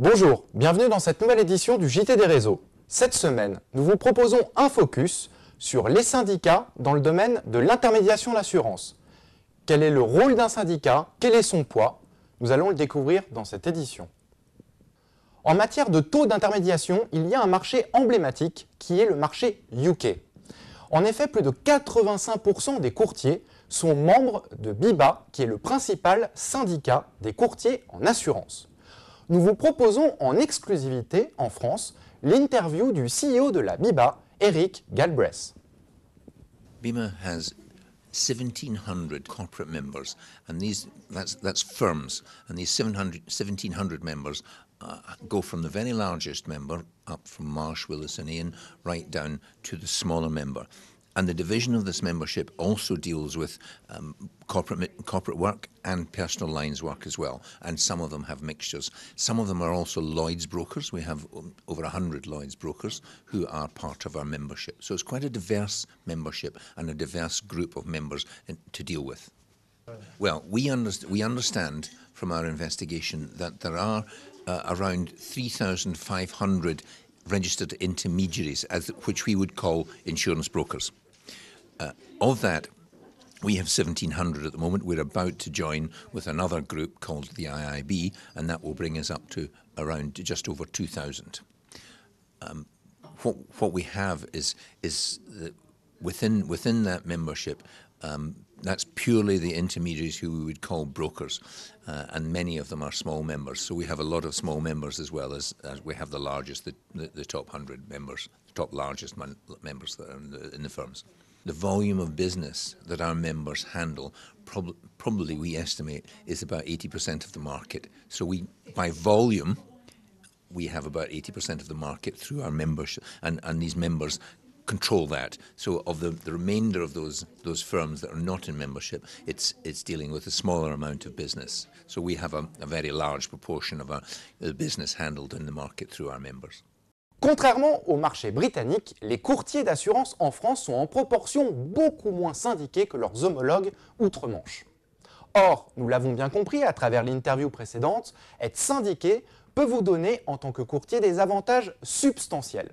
Bonjour, bienvenue dans cette nouvelle édition du JT des réseaux. Cette semaine, nous vous proposons un focus sur les syndicats dans le domaine de l'intermédiation d'assurance. Quel est le rôle d'un syndicat? Quel est son poids? Nous allons le découvrir dans cette édition. En matière de taux d'intermédiation, il y a un marché emblématique qui est le marché UK. En effet, plus de 85% des courtiers sont membres de BIBA, qui est le principal syndicat des courtiers en assurance. Nous vous proposons en exclusivité en France l'interview du CEO de la BIBA, Eric Galbraith. BIMA has 1,700 corporate members, and that's firms, and these 1,700 members go from the very largest member, up from Marsh, Willis and Ian, right down to the smaller member. And the division of this membership also deals with corporate work and personal lines work as well. And some of them have mixtures. Some of them are also Lloyd's brokers. We have over 100 Lloyd's brokers who are part of our membership. So it's quite a diverse membership and a diverse group of members to deal with. Well, we understand from our investigation that there are around 3,500 registered intermediaries, which we would call insurance brokers. Of that, we have 1,700 at the moment. We're about to join with another group called the IIB, and that will bring us up to around just over 2,000. What we have is that within that membership, that's purely the intermediaries who we would call brokers, and many of them are small members. So we have a lot of small members as well as we have the largest, the top 100 members, the top largest members that are in the firms. The volume of business that our members handle, probably we estimate, is about 80% of the market. So by volume, we have about 80% of the market through our membership, and these members control that. So of the remainder of those firms that are not in membership, it's dealing with a smaller amount of business. So we have a very large proportion of our business handled in the market through our members. Contrairement au marché britannique, les courtiers d'assurance en France sont en proportion beaucoup moins syndiqués que leurs homologues outre-Manche. Or, nous l'avons bien compris à travers l'interview précédente, être syndiqué peut vous donner en tant que courtier des avantages substantiels.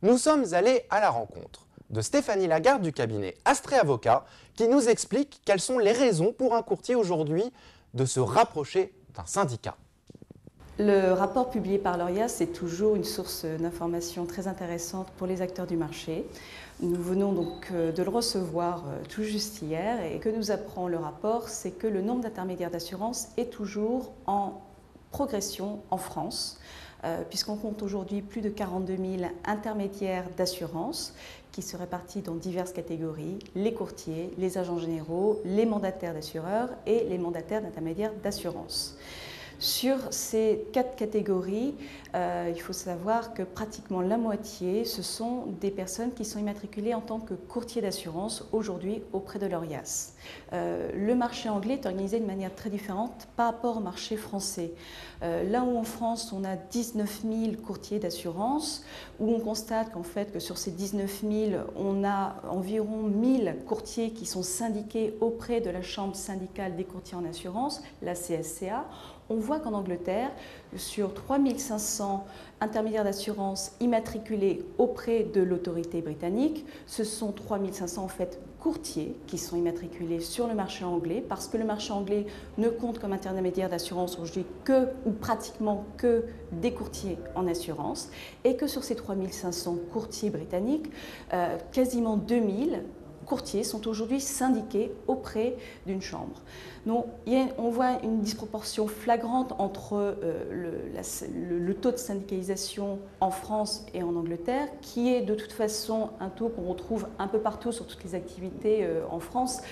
Nous sommes allés à la rencontre de Stéphanie Lagarde du cabinet Astrée Avocat qui nous explique quelles sont les raisons pour un courtier aujourd'hui de se rapprocher d'un syndicat. Le rapport publié par l'ORIAS est toujours une source d'information très intéressante pour les acteurs du marché. Nous venons donc de le recevoir tout juste hier et que nous apprend le rapport, c'est que le nombre d'intermédiaires d'assurance est toujours en progression en France, puisqu'on compte aujourd'hui plus de 42 000 intermédiaires d'assurance qui se répartissent dans diverses catégories, les courtiers, les agents généraux, les mandataires d'assureurs et les mandataires d'intermédiaires d'assurance. Sur ces 4 catégories, il faut savoir que pratiquement la moitié, ce sont des personnes qui sont immatriculées en tant que courtiers d'assurance aujourd'hui auprès de l'ORIAS. Le marché anglais est organisé de manière très différente par rapport au marché français. Là où en France, on a 19 000 courtiers d'assurance, où on constate qu'en fait, que sur ces 19 000, on a environ 1 000 courtiers qui sont syndiqués auprès de la Chambre syndicale des courtiers en assurance, la CSCA. On voit qu'en Angleterre, sur 3 500 intermédiaires d'assurance immatriculés auprès de l'autorité britannique, ce sont 3 500 en fait courtiers qui sont immatriculés sur le marché anglais parce que le marché anglais ne compte comme intermédiaire d'assurance aujourd'hui que ou pratiquement que des courtiers en assurance et que sur ces 3 500 courtiers britanniques, quasiment 2 000 courtiers sont aujourd'hui syndiqués auprès d'une chambre. Donc, on voit une disproportion flagrante entre le taux de syndicalisation en France et en Angleterre, qui est de toute façon un taux qu'on retrouve un peu partout sur toutes les activités en France.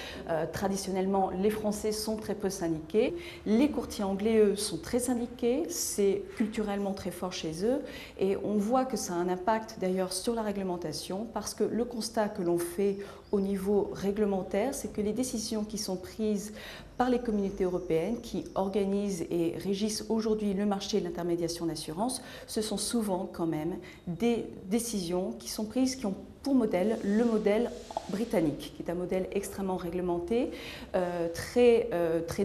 Traditionnellement, les Français sont très peu syndiqués. Les courtiers anglais, eux, sont très syndiqués. C'est culturellement très fort chez eux. Et on voit que ça a un impact d'ailleurs sur la réglementation, parce que le constat que l'on fait au niveau réglementaire, c'est que les décisions qui sont prises par les communautés européennes qui organisent et régissent aujourd'hui le marché de l'intermédiation d'assurance, ce sont souvent quand même des décisions qui sont prises, qui ont pour modèle le modèle britannique, qui est un modèle extrêmement réglementé, très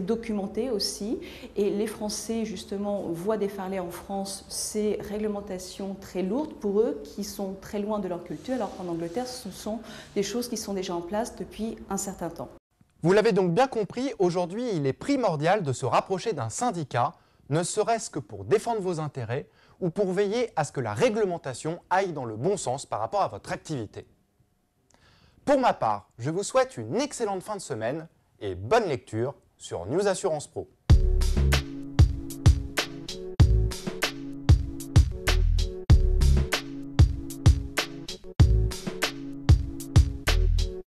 documenté aussi. Et les Français, justement, voient déferler en France ces réglementations très lourdes pour eux, qui sont très loin de leur culture, alors qu'en Angleterre, ce sont des choses qui sont déjà en place depuis un certain temps. Vous l'avez donc bien compris, aujourd'hui, il est primordial de se rapprocher d'un syndicat, ne serait-ce que pour défendre vos intérêts ou pour veiller à ce que la réglementation aille dans le bon sens par rapport à votre activité. Pour ma part, je vous souhaite une excellente fin de semaine et bonne lecture sur News Assurance Pro.